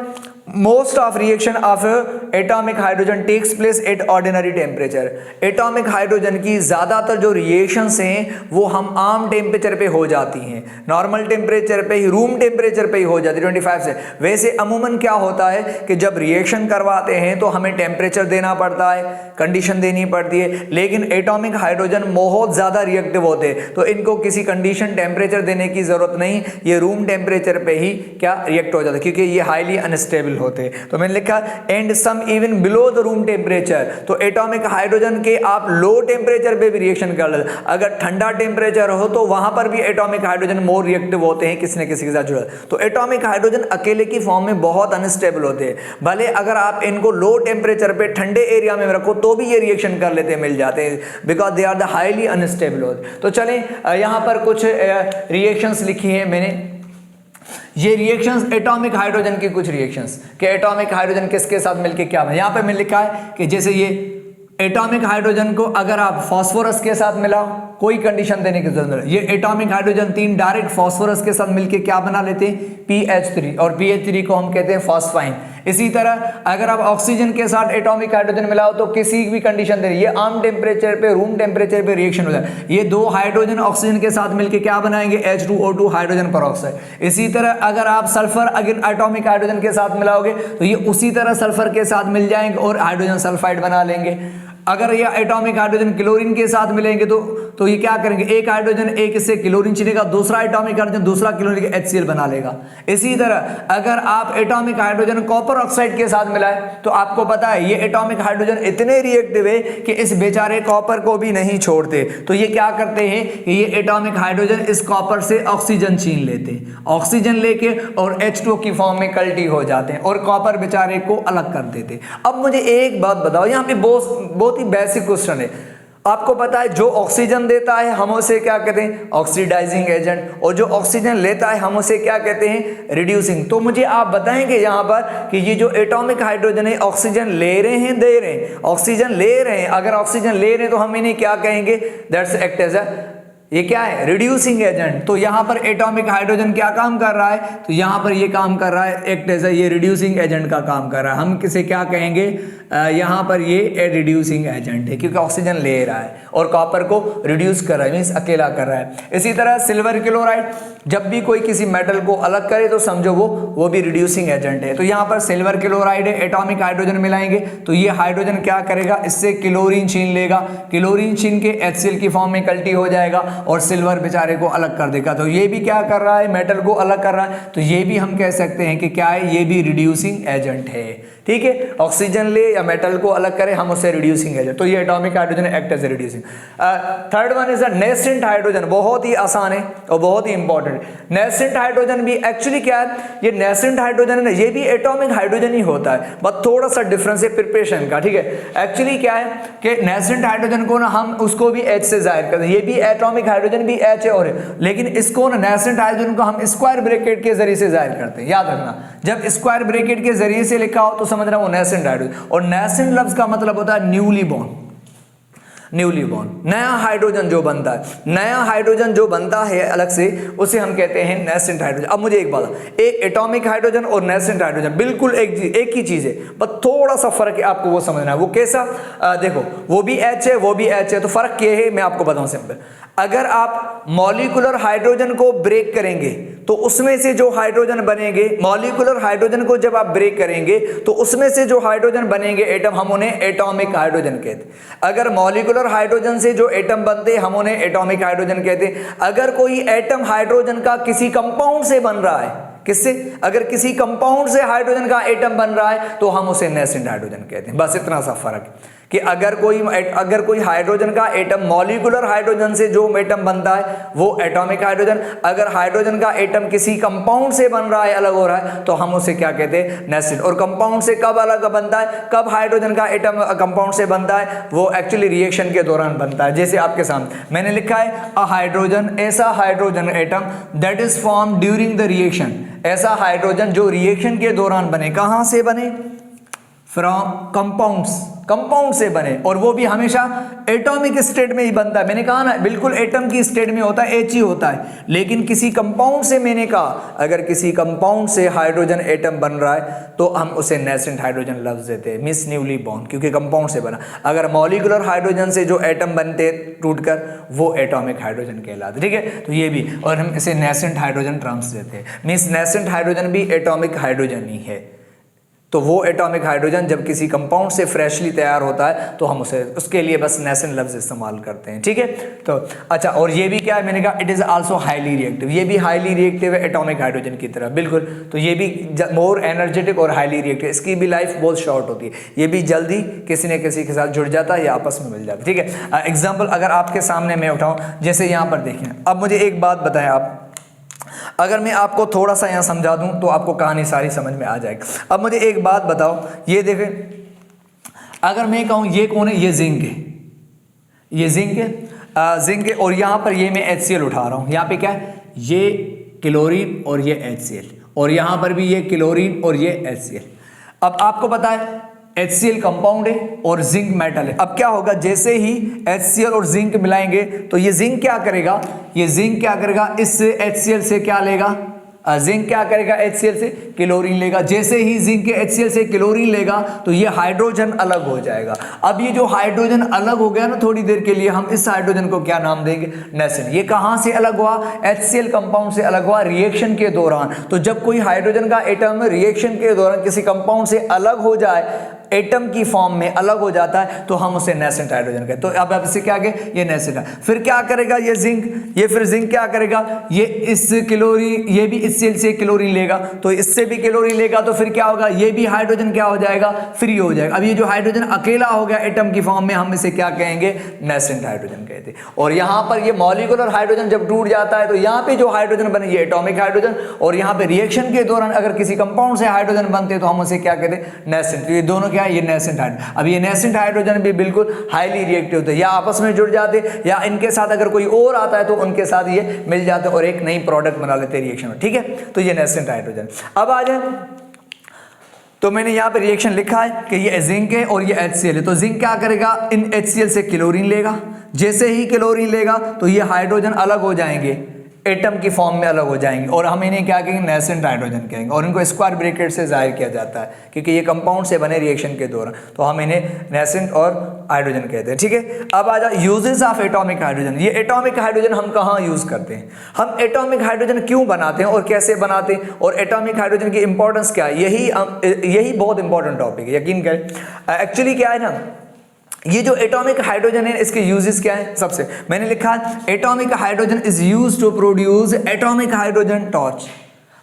most of reaction of atomic hydrogen takes place at ordinary temperature. Atomic hydrogen की ज़्यादातर जो रिएक्शंस हैं वो हम आम टेम्परेचर पे हो जाती हैं, नॉर्मल टेम्परेचर पे ही, रूम टेम्परेचर पे ही हो जाती है 25 से। वैसे अमूमन क्या होता है कि जब रिएक्शन करवाते हैं तो हमें टेम्परेचर देना पड़ता है, कंडीशन देनी पड़ती है, लेकिन एटॉमिक हाइड्रोजन बहुत ज़्यादा रिएक्टिव होते हैं तो इनको किसी कंडीशन टेम्परेचर देने की ज़रूरत नहीं, ये रूम टेम्परेचर पे ही क्या रिएक्ट हो जाता है, क्योंकि ये हाईली अनस्टेबल होते हैं। तो मैंने लिखा and some even below the room temperature, तो एटॉमिक हाइड्रोजन के आप लो टेम्परेचर पे भी रिएक्शन कर लेते, अगर ठंडा टेम्परेचर हो तो वहां पर भी एटॉमिक हाइड्रोजन मोर रिएक्टिव होते हैं किसी न किसी के साथ जुड़ा। तो एटॉमिक हाइड्रोजन अकेले की फॉर्म में बहुत अनस्टेबल होते हैं, भले अगर आप इनको लो टेम्परेचर पे ठंडे एरिया में रखो तो भी ये रिएक्शन कर लेते हैं, मिल जाते हैं, because they are the highly unstable होते। तो चलें यहां पर कुछ रिएक्शंस लिखी है मैंने, ये रिएक्शंस एटॉमिक हाइड्रोजन की कुछ रिएक्शंस कि एटॉमिक हाइड्रोजन किसके साथ मिलके क्या बने। यहाँ पे मैंने लिखा है कि जैसे ये एटॉमिक हाइड्रोजन को अगर आप फास्फोरस के साथ मिलाओ, कोई कंडीशन देने की जरूरत नहीं, ये एटॉमिक हाइड्रोजन 3 डायरेक्ट फास्फोरस के साथ मिलके क्या बना लेते हैं, PH3, और PH3 को हम कहते हैं फास्फाइन। इसी तरह अगर आप ऑक्सीजन के साथ एटॉमिक हाइड्रोजन मिलाओ तो किसी भी कंडीशन दे, ये आम टेम्परेचर पे, रूम टेम्परेचर पे रिएक्शन हो जाए, ये 2 हाइड्रोजन ऑक्सीजन के साथ मिलके क्या बनाएंगे, H2O2 हाइड्रोजन पेरोक्साइड। इसी तरह अगर आप सल्फर अगर एटॉमिक हाइड्रोजन के साथ मिलाओगे तो ये उसी तरह सल्फर के साथ मिल जाएंगे और हाइड्रोजन सल्फाइड बना लेंगे। अगर ये एटॉमिक हाइड्रोजन क्लोरीन के साथ मिलेंगे तो ये क्या करेंगे, एक हाइड्रोजन एक इससे क्लोरीन चुनेगा, दूसरा एटॉमिक हाइड्रोजन दूसरा क्लोरीन HCl बना लेगा। इसी तरह अगर आप एटॉमिक हाइड्रोजन कॉपर ऑक्साइड के साथ मिलाए तो आपको पता है ये एटॉमिक हाइड्रोजन इतने रिएक्टिव है कि इस बेचारे कॉपर को भी नहीं छोड़ते, तो ये क्या करते हैं कि ये एटॉमिक हाइड्रोजन इस कॉपर से ऑक्सीजन छीन लेते हैं, ऑक्सीजन लेके और H2O की फॉर्म में कल्टी हो जाते हैं और कॉपर बेचारे को अलग कर देते। अब मुझे एक बात बताओ, यहाँ पे बहुत ही बेसिक क्वेश्चन है, आपको पता है जो ऑक्सीजन देता है हम उसे क्या कहते हैं, ऑक्सीडाइजिंग एजेंट, और जो ऑक्सीजन लेता है हम उसे क्या कहते हैं, रिड्यूसिंग। तो मुझे आप बताएंगे यहाँ पर कि ये जो एटॉमिक हाइड्रोजन है ऑक्सीजन ले रहे हैं, दे रहे हैं, ऑक्सीजन ले रहे हैं, अगर ऑक्सीजन ले रहे हैं तो हम इन्हें क्या कहेंगे, दैट्स एक्ट एज अ, ये क्या है, रिड्यूसिंग एजेंट। तो यहाँ पर एटॉमिक हाइड्रोजन क्या काम कर रहा है, तो यहाँ पर ये काम कर रहा है एक्ट एज ये रिड्यूसिंग एजेंट का काम कर रहा है। हम किसे क्या कहेंगे, यहाँ पर ये रिड्यूसिंग एजेंट है क्योंकि ऑक्सीजन ले रहा है और कॉपर को रिड्यूस कर रहा है, मीन्स अकेला कर रहा है। इसी तरह सिल्वर क्लोराइड, जब भी कोई किसी मेटल को अलग करे तो समझो वो भी रिड्यूसिंग एजेंट है। तो यहाँ पर सिल्वर क्लोराइड है, एटॉमिक हाइड्रोजन मिलाएंगे तो ये हाइड्रोजन क्या करेगा, इससे क्लोरीन छीन लेगा, क्लोरीन छीन के HCl की फॉर्म में कल्टी हो जाएगा और सिल्वर बेचारे को अलग कर देगा। तो ये भी क्या कर रहा है, मेटल को अलग कर रहा है, तो ये भी हम कह सकते हैं कि क्या है, ये भी रिड्यूसिंग एजेंट है। ठीक है, ऑक्सीजन ले या मेटल को अलग करे, हम उसे रिड्यूसिंग एजेंट, तो ये atomic hydrogen act as a reducing. Third one is a nascent hydrogen, बहुत ही आसान है और बहुत ही इंपॉर्टेंट। नेसेंट हाइड्रोजन भी एक्चुअली क्या है, ये नेसेंट हाइड्रोजन है, ये भी एटॉमिक हाइड्रोजन ही होता है, बट थोड़ा सा डिफरेंस है प्रिपरेशन का, ठीक है। एक्चुअली क्या है कि नेसेंट हाइड्रोजन को ना हम उसको भी H से जाहिर करते हैं, ये भी एटॉमिक हाइड्रोजन भी H है और है, लेकिन इसको ना नेसेंट हाइड्रोजन को हम स्क्वायर ब्रैकेट के जरिए से जाहिर करते हैं। याद रखना, जब स्क्वायर ब्रैकेट के जरिए से लिखा हो तो समझना वो नेसेंट हाइड्रोजन, और नेसेंट लफ्ज का मतलब होता है न्यूली बॉर्न, न्यूली बॉर्न, नया हाइड्रोजन जो बनता है, नया हाइड्रोजन जो बनता है अलग से, उसे हम कहते हैं नेसेंट हाइड्रोजन। अब मुझे एक बात, एक एटॉमिक हाइड्रोजन और नेसेंट हाइड्रोजन बिल्कुल एक ही चीज है, बस थोड़ा सा फर्क है, आपको वो समझना है। वो कैसा, देखो वो भी H है, वो भी H है, तो फर्क क्या है मैं आपको बताऊं सिंपल। अगर आप मॉलिक्यूलर हाइड्रोजन को ब्रेक करेंगे तो उसमें से जो हाइड्रोजन बनेंगे, मॉलिक्यूलर हाइड्रोजन को जब आप ब्रेक करेंगे तो उसमें से जो हाइड्रोजन बनेंगे एटम, हम उन्हें एटॉमिक हाइड्रोजन कहते हैं। अगर मॉलिक्यूलर हाइड्रोजन से जो एटम बनते हैं हम उन्हें एटॉमिक हाइड्रोजन कहते हैं। अगर कोई एटम हाइड्रोजन का किसी कंपाउंड से बन रहा है, किससे, अगर किसी कंपाउंड से हाइड्रोजन का एटम बन रहा है तो हम उसे नेसेंट हाइड्रोजन कहते हैं। बस इतना सा फर्क है कि अगर कोई हाइड्रोजन का एटम, मॉलिक्यूलर हाइड्रोजन से जो एटम बनता है वो एटॉमिक हाइड्रोजन, अगर हाइड्रोजन का एटम किसी कंपाउंड से बन रहा है, अलग हो रहा है, तो हम उसे क्या कहते हैं, नेसेंट। और कंपाउंड से कब अलग बनता है, कब हाइड्रोजन का एटम कंपाउंड से बनता है, वो एक्चुअली रिएक्शन के दौरान बनता है। जैसे आपके सामने मैंने लिखा है अ हाइड्रोजन, ऐसा hydrogen atom that is form during the reaction, ऐसा हाइड्रोजन जो रिएक्शन के दौरान बने। कहां से बने, फ्रॉम कंपाउंड्स, कंपाउंड से बने, और वो भी हमेशा एटॉमिक स्टेट में ही बनता है। मैंने कहा ना बिल्कुल एटम की स्टेट में होता है, H ही होता है, लेकिन किसी कंपाउंड से, मैंने कहा अगर किसी कंपाउंड से हाइड्रोजन एटम बन रहा है तो हम उसे नेसेंट हाइड्रोजन लफ्ज देते हैं, मिस न्यूली बॉर्न, क्योंकि कंपाउंड से बना। अगर मॉलिक्यूलर हाइड्रोजन से जो एटम बनते टूटकर, वो एटॉमिक हाइड्रोजन कहलाते, ठीक है। तो ये भी, और हम इसे नेसेंट हाइड्रोजन टर्म्स देते हैं, मीन्स नेसेंट हाइड्रोजन भी एटॉमिक हाइड्रोजन ही है। तो वो एटॉमिक हाइड्रोजन जब किसी कंपाउंड से फ्रेशली तैयार होता है तो हम उसे, उसके लिए बस नेसेंट लफ्ज इस्तेमाल करते हैं, ठीक है। तो अच्छा, और ये भी क्या है, मैंने कहा it is also highly reactive, ये भी हाईली रिएक्टिव है एटॉमिक हाइड्रोजन की तरह, बिल्कुल। तो ये भी मोर एनर्जेटिक और हाईली रिएक्टिव, इसकी भी लाइफ बहुत शॉर्ट होती है, ये भी जल्दी किसी न किसी के साथ जुड़ जाता है या आपस में मिल जाता है, ठीक है। एग्जाम्पल अगर आपके सामने मैं उठाऊँ, जैसे यहाँ पर देखें, अब मुझे एक बात बताएं आप, अगर मैं आपको थोड़ा सा यहाँ समझा दूं तो आपको कहानी सारी समझ में आ जाएगी। अब मुझे एक बात बताओ, ये देखें, अगर मैं कहूँ ये कौन है, ये जिंक है, ये जिंक है, जिंक है, और यहाँ पर ये मैं HCl उठा रहा हूँ, यहाँ पे क्या है, ये क्लोरीन और ये HCl, और यहाँ पर भी ये क्लोरीन और ये HCl। अब आपको पता है HCl कंपाउंड है और जिंक मेटल है। अब क्या होगा, जैसे ही HCl और जिंक मिलाएंगे तो ये जिंक क्या करेगा, ये जिंक क्या करेगा, इस HCl से क्या लेगा, जिंक क्या करेगा, HCl से क्लोरीन लेगा। जैसे ही जिंक HCl से क्लोरीन लेगा तो ये हाइड्रोजन अलग हो जाएगा। अब ये जो हाइड्रोजन अलग हो गया ना थोड़ी देर के लिए, हम इस हाइड्रोजन को क्या नाम देंगे, नेसेंट। ये कहां से अलग हुआ, HCl कंपाउंड से अलग हुआ रिएक्शन के दौरान। तो जब कोई हाइड्रोजन का एटम रिएक्शन के दौरान किसी कंपाउंड से अलग हो जाए, एटम की फॉर्म में अलग हो जाता है, तो हम उसे नेसेंट हाइड्रोजन कहते हैं। तो अब इससे क्या कहे, ये नेसेंट है। फिर क्या करेगा ये जिंक, ये फिर जिंक क्या करेगा, ये इस क्लोरीन, ये भी HCl से क्लोरीन लेगा, तो इससे भी क्लोरीन लेगा, तो फिर क्या होगा, ये भी हाइड्रोजन क्या हो जाएगा, फ्री हो जाएगा। अब ये जो हाइड्रोजन अकेला हो गया एटम की फॉर्म में, हम इसे क्या कहेंगे, नेसेंट हाइड्रोजन कहते हैं। और यहाँ पर ये मॉलिक्यूलर हाइड्रोजन जब टूट जाता है तो यहाँ पे जो हाइड्रोजन बने ये एटॉमिक हाइड्रोजन, और यहाँ पे रिएक्शन के दौरान अगर किसी कंपाउंड से हाइड्रोजन बनते हैं तो हम उसे क्या कहते हैं, नेसेंट। तो ये दोनों क्या है, ये नेसेंट हाइड्रोजन। अब ये नेसेंट हाइड्रोजन भी बिल्कुल हाईली रिएक्टिव होते हैं, या आपस में जुड़ जाते या इनके साथ अगर कोई और आता है तो उनके साथ ये मिल जाते और एक नई प्रोडक्ट बना लेते हैं रिएक्शन में, ठीक है। तो ये नेसेंट हाइड्रोजन। अब आ जाए, तो मैंने यहाँ पे रिएक्शन लिखा है कि ये जिंक है और ये HCl है। तो जिंक क्या करेगा, इन HCl से क्लोरीन लेगा, जैसे ही क्लोरीन लेगा तो ये हाइड्रोजन अलग हो जाएंगे, एटम की फॉर्म में अलग हो जाएंगे, और हम इन्हें क्या कहेंगे, नेसेंट हाइड्रोजन कहेंगे। और इनको स्क्वायर ब्रैकेट से जाहिर किया जाता है क्योंकि ये कंपाउंड से बने रिएक्शन के दौरान, तो हम इन्हें नेसेंट और हाइड्रोजन कहते हैं, ठीक है। अब आ जाए यूजेस ऑफ एटॉमिक हाइड्रोजन। ये एटॉमिक हाइड्रोजन हम कहाँ यूज करते हैं, हम एटॉमिक हाइड्रोजन क्यों बनाते हैं और कैसे बनाते हैं, और एटॉमिक हाइड्रोजन की इंपॉर्टेंस क्या है, यही बहुत इंपॉर्टेंट टॉपिक है, यकीन करें। एक्चुअली क्या है ना, ये जो एटॉमिक हाइड्रोजन है इसके यूजेस क्या है, सबसे मैंने लिखा atomic hydrogen is used to produce atomic hydrogen torch.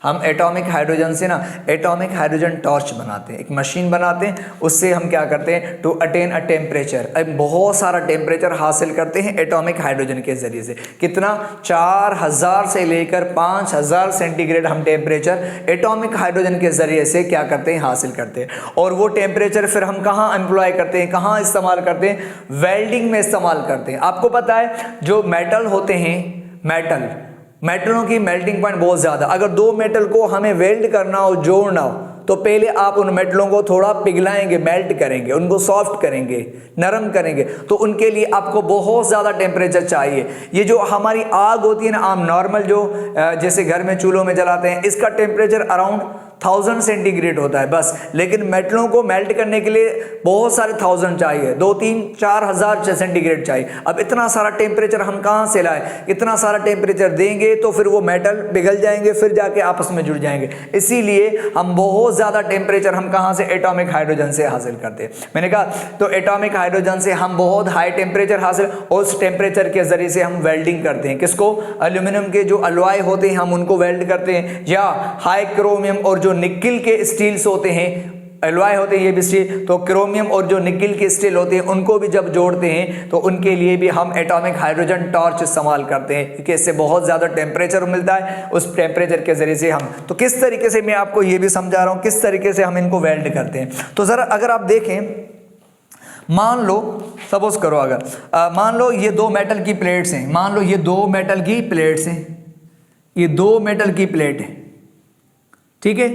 हम एटॉमिक हाइड्रोजन से ना एटॉमिक हाइड्रोजन टॉर्च बनाते हैं, एक मशीन बनाते हैं, उससे हम क्या करते हैं टू अटेन अ टेम्परेचर, बहुत सारा टेम्परेचर हासिल करते हैं एटॉमिक हाइड्रोजन के ज़रिए से। कितना 4000 से लेकर 5000 सेंटीग्रेड हम टेम्परेचर एटॉमिक हाइड्रोजन के ज़रिए से क्या करते हैं हासिल करते हैं। और वो टेम्परेचर फिर हम कहाँ एम्प्लॉय करते हैं, कहाँ इस्तेमाल करते हैं, वेल्डिंग में इस्तेमाल करते हैं। आपको पता है जो मेटल होते हैं, मेटलों की मेल्टिंग पॉइंट बहुत ज़्यादा, अगर दो मेटल को हमें वेल्ड करना हो, जोड़ना हो, तो पहले आप उन मेटलों को थोड़ा पिघलाएंगे, मेल्ट करेंगे, उनको सॉफ्ट करेंगे, नरम करेंगे, तो उनके लिए आपको बहुत ज़्यादा टेम्परेचर चाहिए। ये जो हमारी आग होती है ना, आम नॉर्मल जो जैसे घर में चूल्हों में जलाते हैं, इसका टेम्परेचर अराउंड 1000 सेंटीग्रेड होता है बस, लेकिन मेटलों को मेल्ट करने के लिए बहुत सारे 1000 चाहिए, 2-3-4 हज़ार सेंटीग्रेड चाहिए। अब इतना सारा टेम्परेचर हम कहाँ से लाएं, इतना सारा टेम्परेचर देंगे तो फिर वो मेटल पिघल जाएंगे, फिर जाके आपस में जुड़ जाएंगे। इसीलिए हम बहुत ज़्यादा टेम्परेचर हम कहाँ से, एटॉमिक हाइड्रोजन से हासिल करते हैं। मैंने कहा तो एटॉमिक हाइड्रोजन से हम बहुत हाई टेम्परेचर हासिल, और उस टेम्परेचर के जरिए से हम वेल्डिंग करते हैं। किसको, एल्यूमिनियम के जो अलॉय होते हैं हम उनको वेल्ड करते हैं, या हाई क्रोमियम और जो निकिल के स्टील्स होते हैं, एलॉय होते हैं ये भी स्टील, तो क्रोमियम और जो निकिल के स्टील होते हैं उनको भी जब जोड़ते हैं तो उनके लिए भी हम एटॉमिक हाइड्रोजन टॉर्च इस्तेमाल करते हैं, क्योंकि इससे बहुत ज़्यादा टेम्परेचर मिलता है। उस टेम्परेचर के ज़रिए से हम, तो किस तरीके से मैं आपको ये भी समझा रहा हूँ किस तरीके से हम इनको वेल्ड करते हैं। तो ज़रा अगर आप देखें, मान लो सपोज करो, अगर मान लो ये दो मेटल की प्लेट्स हैं, मान लो ये दो मेटल की प्लेट्स हैं, ये दो मेटल की प्लेट है, ठीक है।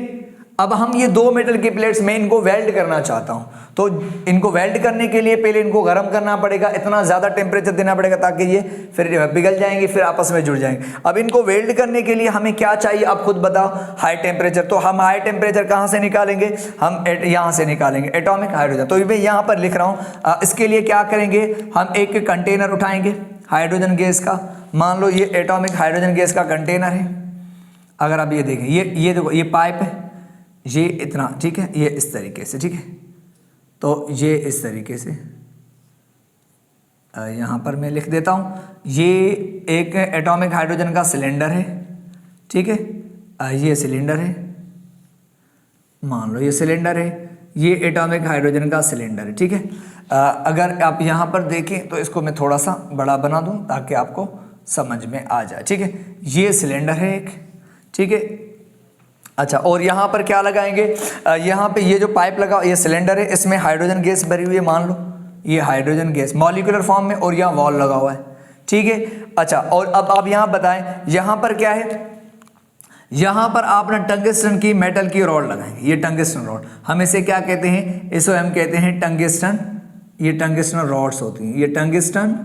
अब हम ये दो मेटल की प्लेट्स में इनको वेल्ड करना चाहता हूं, तो इनको वेल्ड करने के लिए पहले इनको गर्म करना पड़ेगा, इतना ज़्यादा टेम्परेचर देना पड़ेगा ताकि ये फिर पिघल जाएंगे, फिर आपस में जुड़ जाएंगे। अब इनको वेल्ड करने के लिए हमें क्या चाहिए, आप खुद बताओ, हाई टेम्परेचर। तो हम हाई टेम्परेचर कहाँ से निकालेंगे, हम यहाँ से निकालेंगे, एटॉमिक हाइड्रोजन। तो मैं यहाँ पर लिख रहा हूँ, इसके लिए क्या करेंगे, हम एक कंटेनर उठाएंगे हाइड्रोजन गैस का, मान लो ये एटॉमिक हाइड्रोजन गैस का कंटेनर है। अगर आप ये देखें, ये देखो, ये पाइप है, ये इतना, ठीक है, ये इस तरीके से, ठीक है। तो ये इस तरीके से यहाँ पर मैं लिख देता हूँ, ये एक एटॉमिक हाइड्रोजन का सिलेंडर है, ठीक है, ये सिलेंडर है, मान लो ये सिलेंडर है, ये एटॉमिक हाइड्रोजन का सिलेंडर है, ठीक है। अगर आप यहाँ पर देखें तो इसको मैं थोड़ा सा बड़ा बना दूँ ताकि आपको समझ में आ जाए, ठीक है। ये सिलेंडर है एक, ठीक है। अच्छा, और यहाँ पर क्या लगाएंगे, यहाँ पे ये जो पाइप लगा, ये सिलेंडर है, इसमें हाइड्रोजन गैस भरी हुई है, मान लो ये हाइड्रोजन गैस मॉलिक्यूलर फॉर्म में, और यहाँ वॉल लगा हुआ है, ठीक है। अच्छा, और अब आप यहाँ बताएं, यहाँ पर क्या है, यहाँ पर आप ना टंगस्टन की मेटल की रॉड लगाएंगे, ये टंगस्टन रॉड, हम इसे क्या कहते हैं, इसे हम कहते हैं टंगस्टन, ये टंगस्टन रॉड्स होती हैं, ये टंगस्टन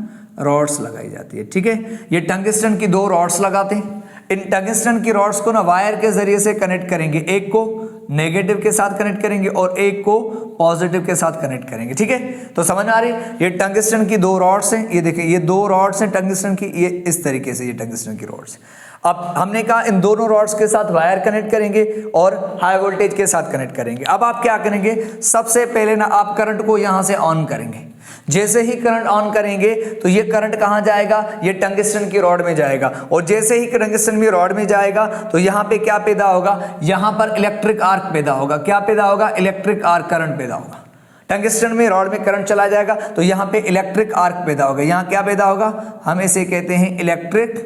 रॉड्स लगाई जाती है, ठीक है। ये टंगस्टन की दो रॉड्स लगाते हैं, इन टंगस्टन की रॉड्स को ना वायर के जरिए से कनेक्ट करेंगे, एक को नेगेटिव के साथ कनेक्ट करेंगे और एक को पॉजिटिव के साथ कनेक्ट करेंगे, ठीक है। तो समझ आ रही, ये टंगस्टन की दो रॉड्स हैं, ये देखिए ये दो रॉड्स हैं टंगस्टन की, ये इस तरीके से ये टंगस्टन की रॉड्स। अब हमने कहा इन दोनों रॉड्स के साथ वायर कनेक्ट करेंगे और हाई वोल्टेज के साथ कनेक्ट करेंगे। अब आप क्या करेंगे, सबसे पहले ना आप करंट को यहां से ऑन करेंगे, जैसे ही करंट ऑन करेंगे तो ये करंट कहां जाएगा, ये टंगस्टन की रॉड में जाएगा, और जैसे ही टंगस्टन की रॉड में जाएगा तो यहां पे क्या पैदा होगा, यहां पर इलेक्ट्रिक आर्क पैदा होगा। क्या पैदा होगा, इलेक्ट्रिक आर्क, करंट पैदा होगा। टंगस्टन में रॉड में करंट चला जाएगा तो यहां पे इलेक्ट्रिक आर्क पैदा होगा। यहां क्या पैदा होगा, हम इसे कहते हैं इलेक्ट्रिक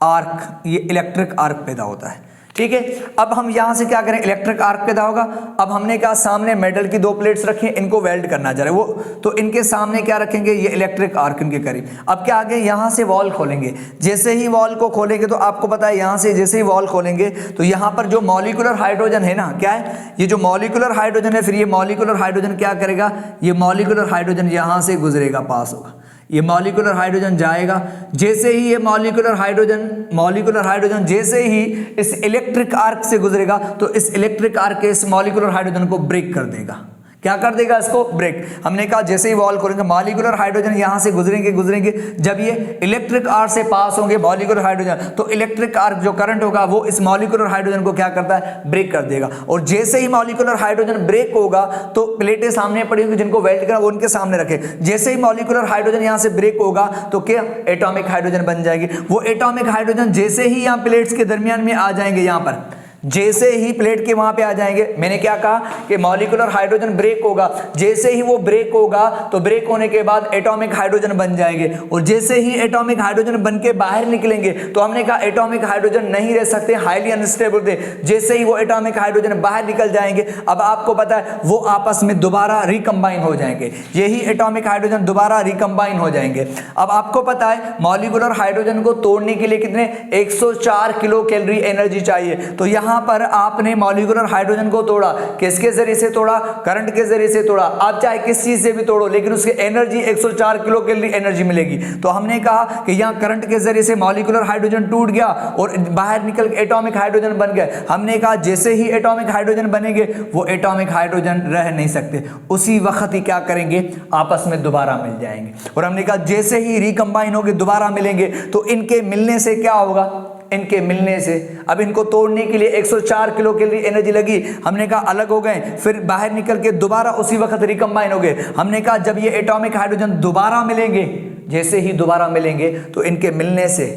आर्क, ये इलेक्ट्रिक आर्क पैदा होता है, ठीक है। अब हम यहां से क्या करें, इलेक्ट्रिक आर्क पैदा होगा। अब हमने कहा सामने मेटल की दो प्लेट्स रखी हैं, इनको वेल्ड करना चाह रहे वो, तो इनके सामने क्या रखेंगे, ये इलेक्ट्रिक आर्क इनके करीब। अब क्या आगे, यहां से वॉल खोलेंगे, जैसे ही वॉल को खोलेंगे तो आपको पता है यहां से जैसे ही वॉल खोलेंगे तो यहां पर जो मॉलिक्यूलर हाइड्रोजन है ना, क्या है, ये जो मॉलिक्यूलर हाइड्रोजन है, फिर ये मॉलिक्यूलर हाइड्रोजन क्या करेगा, ये मॉलिक्यूलर हाइड्रोजन यहां से गुजरेगा, पास होगा, ये मॉलिक्यूलर हाइड्रोजन जाएगा। जैसे ही ये मॉलिक्यूलर हाइड्रोजन जैसे ही इस इलेक्ट्रिक आर्क से गुजरेगा तो इस इलेक्ट्रिक आर्क के इस मॉलिक्यूलर हाइड्रोजन को ब्रेक कर देगा। क्या कर देगा, इसको ब्रेक। हमने कहा जैसे ही वॉल खोलेंगे मॉलिक्यूलर हाइड्रोजन यहां से गुजरेंगे, जब ये इलेक्ट्रिक आर्क से पास होंगे मॉलिक्यूलर हाइड्रोजन, तो इलेक्ट्रिक आर्क जो करंट होगा वो इस मॉलिक्यूलर हाइड्रोजन को क्या करता है, ब्रेक कर देगा। और जैसे ही मॉलिक्यूलर हाइड्रोजन ब्रेक होगा तो प्लेटें सामने पड़ी होंगी जिनको वेल्ड करना, वो उनके सामने रखे। जैसे ही मॉलिक्यूलर हाइड्रोजन यहां से ब्रेक होगा तो क्या, एटॉमिक हाइड्रोजन बन जाएगी। वो एटॉमिक हाइड्रोजन जैसे ही यहाँ प्लेट्स के दरमियान में आ जाएंगे, यहाँ पर जैसे ही प्लेट के वहां पे आ जाएंगे, मैंने क्या कहा कि मॉलिक्यूलर हाइड्रोजन ब्रेक होगा, जैसे ही वो ब्रेक होगा तो ब्रेक होने के बाद एटॉमिक हाइड्रोजन बन जाएंगे, और जैसे ही एटॉमिक हाइड्रोजन बन के बाहर निकलेंगे तो हमने कहा एटॉमिक हाइड्रोजन नहीं रह सकते, हाईली अनस्टेबल थे। जैसे ही वो एटॉमिक हाइड्रोजन बाहर निकल जाएंगे, अब आपको पता है वो आपस में दोबारा रिकंबाइन हो जाएंगे, यही एटॉमिक हाइड्रोजन दोबारा रिकंबाइन हो जाएंगे। अब आपको पता है मॉलिक्यूलर हाइड्रोजन को तोड़ने के लिए कितने 104 किलो कैलोरी एनर्जी चाहिए। तो यहां पर आपने मॉलिक्यूलर हाइड्रोजन को तोड़ा, किसके जरिए से तोड़ा, करंट के जरिए से तोड़ा। आप चाहे किस चीज से भी तोड़ो लेकिन उसकी एनर्जी 104 किलो कैलोरी एनर्जी मिलेगी। तो हमने कहा कि यहां करंट के जरिए से मॉलिक्यूलर हाइड्रोजन टूट गया और बाहर निकल के एटॉमिक हाइड्रोजन बन गया। हमने कहा जैसे ही एटॉमिक हाइड्रोजन बनेंगे वो एटॉमिक हाइड्रोजन रह नहीं सकते, उसी वक्त ही क्या करेंगे आपस में दोबारा मिल जाएंगे। और हमने कहा जैसे ही रिकंबाइन होंगे दोबारा मिलेंगे तो इनके मिलने से क्या होगा, इनके मिलने से अब इनको तोड़ने के लिए 104 किलो कैलोरी एनर्जी लगी, हमने कहा अलग हो गए, फिर बाहर निकल के दोबारा उसी वक्त रिकंबाइन हो गए। हमने कहा जब ये एटॉमिक हाइड्रोजन दोबारा मिलेंगे, जैसे ही दोबारा मिलेंगे तो इनके मिलने से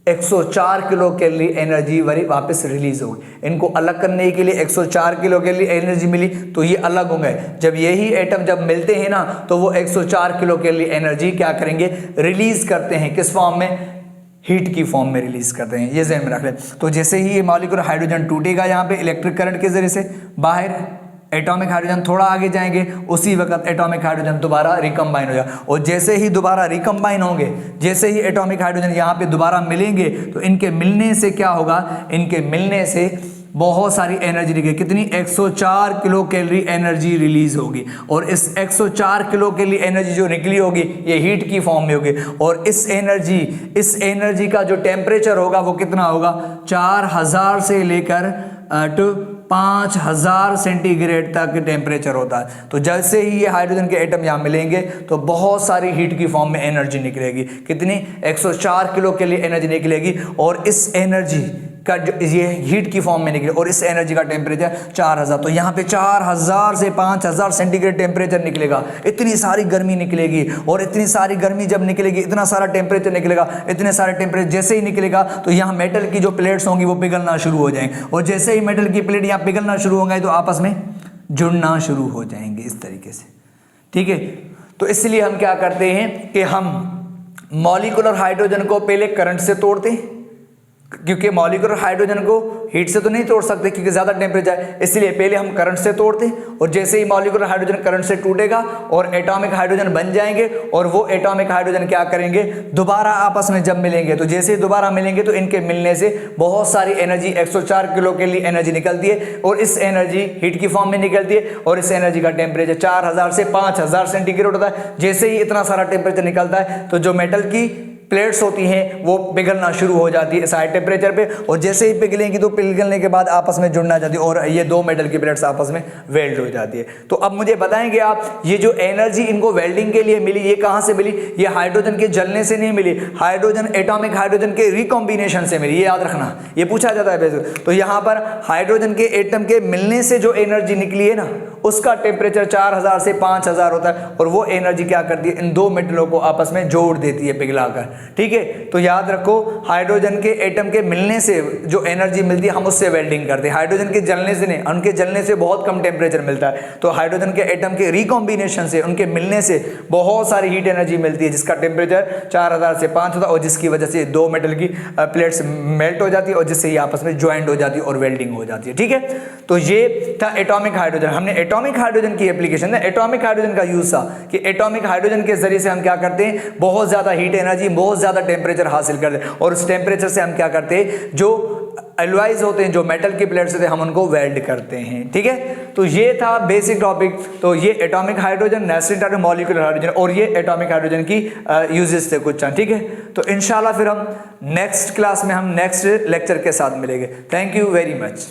104 किलो कैलोरी एनर्जी वापस रिलीज होगी। इनको अलग करने के लिए 104 किलो कैलोरी एनर्जी मिली तो ये अलग हो गए। जब यही एटम जब मिलते हैं ना तो वो 104 किलो कैलोरी एनर्जी क्या करेंगे, रिलीज करते हैं। किस फॉर्म में, हीट की फॉर्म में रिलीज करते हैं, ये ज़हन में रख लें। तो जैसे ही ये मॉलिक्यूलर हाइड्रोजन टूटेगा यहाँ पे इलेक्ट्रिक करंट के जरिए से, बाहर एटॉमिक हाइड्रोजन थोड़ा आगे जाएंगे, उसी वक्त एटॉमिक हाइड्रोजन दोबारा रिकंबाइन हो जाएगा। और जैसे ही दोबारा रिकंबाइन होंगे, जैसे ही एटॉमिक हाइड्रोजन यहाँ पे दोबारा मिलेंगे तो इनके मिलने से क्या होगा, इनके मिलने से बहुत सारी एनर्जी निकलेगी। कितनी, 104 किलो कैलोरी एनर्जी रिलीज होगी। और इस 104 किलो कैलोरी एनर्जी जो निकली होगी ये हीट की फॉर्म में होगी। और इस एनर्जी का जो टेम्परेचर होगा वो कितना होगा, 4000 से लेकर 5000 सेंटीग्रेड तक टेम्परेचर होता है। तो जैसे ही ये हाइड्रोजन के एटम यहाँ मिलेंगे तो बहुत सारी हीट की फॉर्म में एनर्जी निकलेगी। कितनी, 104 किलो कैलोरी एनर्जी निकलेगी। और इस एनर्जी का ये हीट की फॉर्म में निकले और इस एनर्जी का टेम्परेचर 4000। तो यहाँ पे 4000 से 5000 सेंटीग्रेड टेम्परेचर निकलेगा। इतनी सारी गर्मी निकलेगी और इतनी सारी गर्मी जब निकलेगी, इतना सारा टेम्परेचर निकलेगा, इतने सारे टेम्परेचर जैसे ही निकलेगा तो यहाँ मेटल की जो प्लेट्स होंगी वो पिघलना शुरू हो जाएंगे। और जैसे ही मेटल की प्लेट यहाँ पिघलना शुरू होंगे तो आपस में जुड़ना शुरू हो जाएंगे इस तरीके से। ठीक है, तो इसलिए हम क्या करते हैं कि हम मॉलिक्यूलर हाइड्रोजन को पहले करंट से तोड़ते हैं, क्योंकि मॉलिक्यूलर हाइड्रोजन को हीट से तो नहीं तोड़ सकते क्योंकि ज़्यादा टेम्परेचर है, इसलिए पहले हम करंट से तोड़ते हैं। और जैसे ही मॉलिक्यूलर हाइड्रोजन करंट से टूटेगा और एटॉमिक हाइड्रोजन बन जाएंगे और वो एटॉमिक हाइड्रोजन क्या करेंगे, दोबारा आपस में जब मिलेंगे तो जैसे ही दोबारा मिलेंगे तो इनके मिलने से बहुत सारी एनर्जी 104 किलो कैलोरी एनर्जी निकलती है और इस एनर्जी हीट की फॉर्म में निकलती है। और इस एनर्जी का टेम्परेचर 4000 से 5000 सेंटीग्रेड होता है। जैसे ही इतना सारा टेम्परेचर निकलता है तो जो मेटल की प्लेट्स होती हैं वो पिघलना शुरू हो जाती है इस हाई टेम्परेचर पे। और जैसे ही पिघलेंगी तो पिघलने के बाद आपस में जुड़ना जाती है और ये दो मेटल की प्लेट्स आपस में वेल्ड हो जाती है। तो अब मुझे बताएंगे आप, ये जो एनर्जी इनको वेल्डिंग के लिए मिली ये कहाँ से मिली, ये हाइड्रोजन के जलने से नहीं मिली, हाइड्रोजन एटॉमिक हाइड्रोजन के रिकॉम्बिनेशन से मिली। ये याद रखना, ये पूछा जाता है वैसे। तो यहाँ पर हाइड्रोजन के एटम के मिलने से जो एनर्जी निकली है ना उसका टेम्परेचर 4000 से 5000 होता है और वो एनर्जी क्या करती है, इन दो मेटलों को आपस में जोड़ देती है पिघलाकर। ठीक है, तो याद रखो हाइड्रोजन के एटम के मिलने से जो एनर्जी मिलती है हम उससे वेल्डिंग करते हैं, हाइड्रोजन के जलने से नहीं, उनके जलने से बहुत कम टेम्परेचर मिलता है। तो हाइड्रोजन के एटम के रिकॉम्बिनेशन से, उनके मिलने से बहुत सारी हीट एनर्जी मिलती है जिसका टेम्परेचर 4000 से 5000 और जिसकी वजह से दो मेटल की प्लेट्स मेल्ट हो जाती है और जिससे ये आपस में ज्वाइंट हो जाती है और वेल्डिंग हो जाती है। ठीक है, तो ये था एटॉमिक हाइड्रोजन। हमने एटॉमिक हाइड्रोजन की एप्लीकेशन है, एटॉमिक हाइड्रोजन का यूज था कि एटॉमिक हाइड्रोजन के जरिए से हम क्या करते हैं, बहुत ज्यादा हीट एनर्जी, बहुत ज्यादा टेम्परेचर हासिल करते हैं और उस टेम्परेचर से हम क्या करते हैं, जो एलॉयज होते हैं, जो मेटल की प्लेट्स होते हैं, हम उनको वेल्ड करते हैं। ठीक है, तो ये था बेसिक टॉपिक। तो ये atomic hydrogen, nested hydrogen, molecular hydrogen और ये एटॉमिक हाइड्रोजन की यूजेस थे कुछ। ठीक है, तो इंशाल्लाह फिर हम नेक्स्ट क्लास में हम नेक्स्ट लेक्चर के साथ मिलेंगे। Thank you very much.